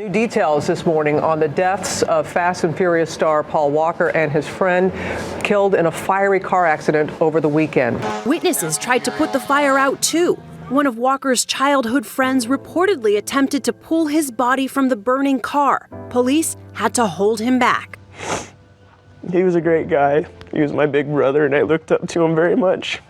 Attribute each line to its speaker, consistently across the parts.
Speaker 1: New details this morning on the deaths of Fast and Furious star Paul Walker and his friend killed in a fiery car accident over the weekend.
Speaker 2: Witnesses tried to put the fire out too. One of Walker's childhood friends reportedly attempted to pull his body from the burning car. Police had to hold him back.
Speaker 3: He was a great guy. He was my big brother, and I looked up to him very much.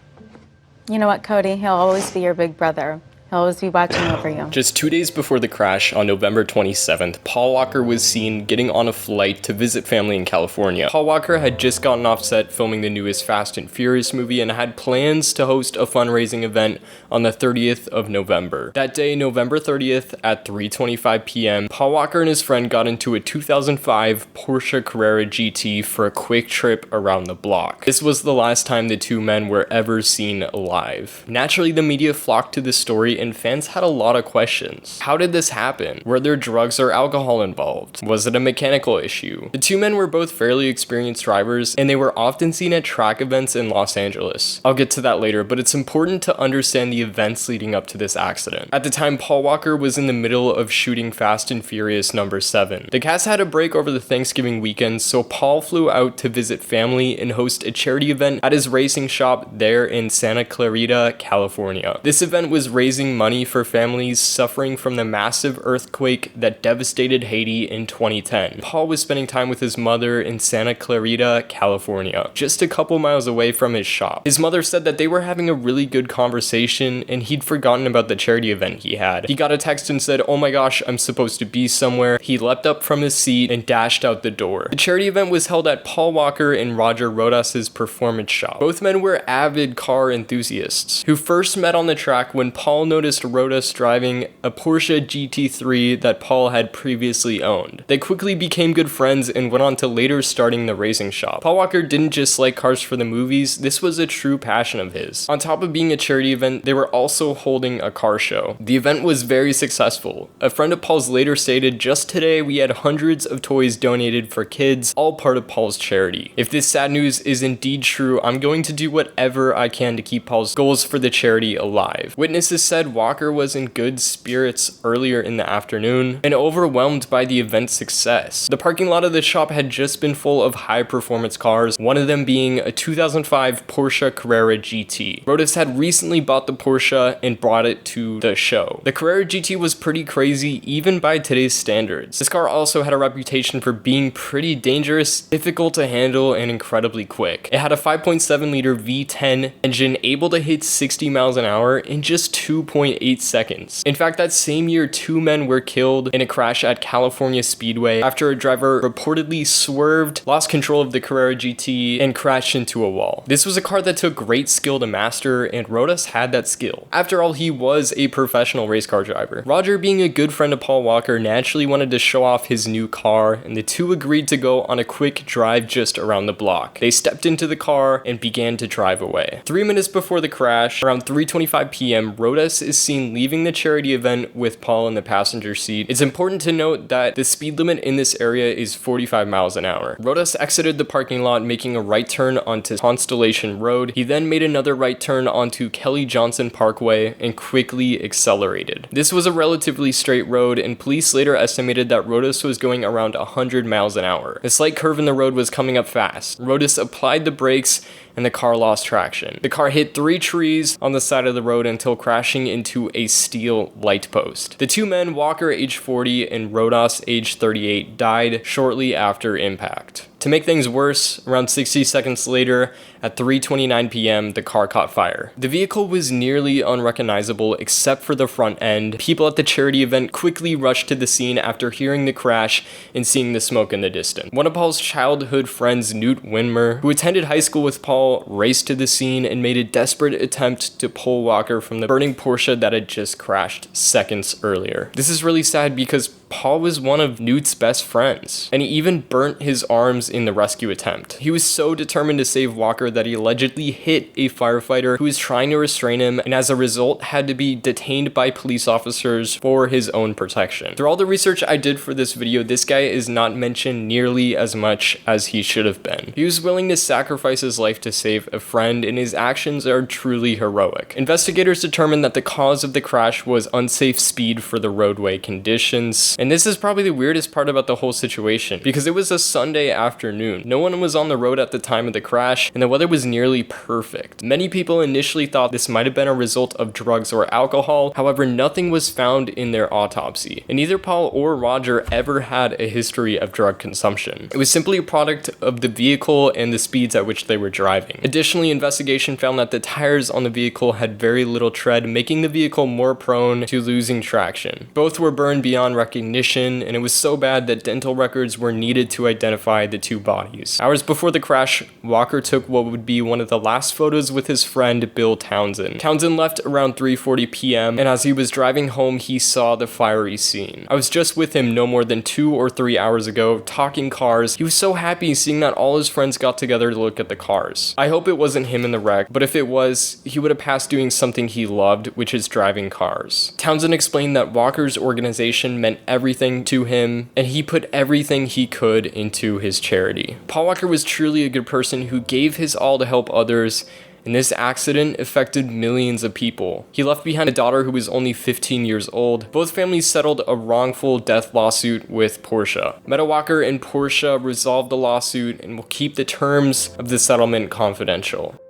Speaker 4: You know what, Cody? He'll always be your big brother. He'll always be watching over you.
Speaker 5: Just 2 days before the crash on November 27th, Paul Walker was seen getting on a flight to visit family in California. Paul Walker had just gotten off set filming the newest Fast and Furious movie and had plans to host a fundraising event on the 30th of November. That day, November 30th at 3:25 p.m., Paul Walker and his friend got into a 2005 Porsche Carrera GT for a quick trip around the block. This was the last time the two men were ever seen alive. Naturally, the media flocked to the story and fans had a lot of questions. How did this happen? Were there drugs or alcohol involved? Was it a mechanical issue? The two men were both fairly experienced drivers, and they were often seen at track events in Los Angeles. I'll get to that later, but it's important to understand the events leading up to this accident. At the time, Paul Walker was in the middle of shooting Fast and Furious number 7. The cast had a break over the Thanksgiving weekend, so Paul flew out to visit family and host a charity event at his racing shop there in Santa Clarita, California. This event was raising money for families suffering from the massive earthquake that devastated Haiti in 2010. Paul was spending time with his mother in Santa Clarita, California, just a couple miles away from his shop. His mother said that they were having a really good conversation and he'd forgotten about the charity event he had. He got a text and said, "Oh my gosh, I'm supposed to be somewhere." He leapt up from his seat and dashed out the door. The charity event was held at Paul Walker and Roger Rodas' performance shop. Both men were avid car enthusiasts who first met on the track when Paul noticed Rodas driving a Porsche GT3 that Paul had previously owned. They quickly became good friends and went on to later starting the racing shop. Paul Walker didn't just like cars for the movies, this was a true passion of his. On top of being a charity event, they were also holding a car show. The event was very successful. A friend of Paul's later stated, "Just today we had hundreds of toys donated for kids, all part of Paul's charity. If this sad news is indeed true, I'm going to do whatever I can to keep Paul's goals for the charity alive." Witnesses said Walker was in good spirits earlier in the afternoon and overwhelmed by the event's success. The parking lot of the shop had just been full of high-performance cars, one of them being a 2005 Porsche Carrera GT. Rodas had recently bought the Porsche and brought it to the show. The Carrera GT was pretty crazy even by today's standards. This car also had a reputation for being pretty dangerous, difficult to handle, and incredibly quick. It had a 5.7-liter V10 engine able to hit 60 miles an hour in just 2.8 seconds. In fact, that same year, two men were killed in a crash at California Speedway after a driver reportedly swerved, lost control of the Carrera GT, and crashed into a wall. This was a car that took great skill to master, and Rodas had that skill. After all, he was a professional race car driver. Roger, being a good friend of Paul Walker, naturally wanted to show off his new car, and the two agreed to go on a quick drive just around the block. They stepped into the car and began to drive away. 3 minutes before the crash, around 3:25 p.m., Rodas is seen leaving the charity event with Paul in the passenger seat. It's important to note that the speed limit in this area is 45 miles an hour. Rodas exited the parking lot, making a right turn onto Constellation Road. He then made another right turn onto Kelly Johnson Parkway and quickly accelerated. This was a relatively straight road, and police later estimated that Rodas was going around 100 miles an hour. A slight curve in the road was coming up fast. Rodas applied the brakes and the car lost traction. The car hit 3 trees on the side of the road until crashing into a steel light post. The two men, Walker age 40 and Rodas age 38, died shortly after impact. To make things worse, around 60 seconds later, at 3:29 p.m., the car caught fire. The vehicle was nearly unrecognizable except for the front end. People at the charity event quickly rushed to the scene after hearing the crash and seeing the smoke in the distance. One of Paul's childhood friends, Newt Winmer, who attended high school with Paul, raced to the scene and made a desperate attempt to pull Walker from the burning Porsche that had just crashed seconds earlier. This is really sad because Paul was one of Newt's best friends, and he even burnt his arms in the rescue attempt. He was so determined to save Walker Walker that he allegedly hit a firefighter who was trying to restrain him, and as a result had to be detained by police officers for his own protection. Through all the research I did for this video, this guy is not mentioned nearly as much as he should have been. He was willing to sacrifice his life to save a friend, and his actions are truly heroic. Investigators determined that the cause of the crash was unsafe speed for the roadway conditions, and this is probably the weirdest part about the whole situation, because it was a Sunday afternoon. No one was on the road at the time of the crash, and the weather was nearly perfect. Many people initially thought this might have been a result of drugs or alcohol, however nothing was found in their autopsy, and neither Paul or Roger ever had a history of drug consumption. It was simply a product of the vehicle and the speeds at which they were driving. Additionally, investigation found that the tires on the vehicle had very little tread, making the vehicle more prone to losing traction. Both were burned beyond recognition, and it was so bad that dental records were needed to identify the two bodies. Hours before the crash, Walker took what would be one of the last photos with his friend Bill Townsend. Townsend left around 3:40 p.m., and as he was driving home, he saw the fiery scene. I was just with him no more than 2 or 3 hours ago, talking cars. He was so happy seeing that all his friends got together to look at the cars. I hope it wasn't him in the wreck, but if it was, he would have passed doing something he loved, which is driving cars. Townsend explained that Walker's organization meant everything to him, and he put everything he could into his charity. Paul Walker was truly a good person who gave his all to help others, and this accident affected millions of people. He left behind a daughter who was only 15 years old. Both families settled a wrongful death lawsuit with Porsche. Meadow Walker and Porsche resolved the lawsuit and will keep the terms of the settlement confidential.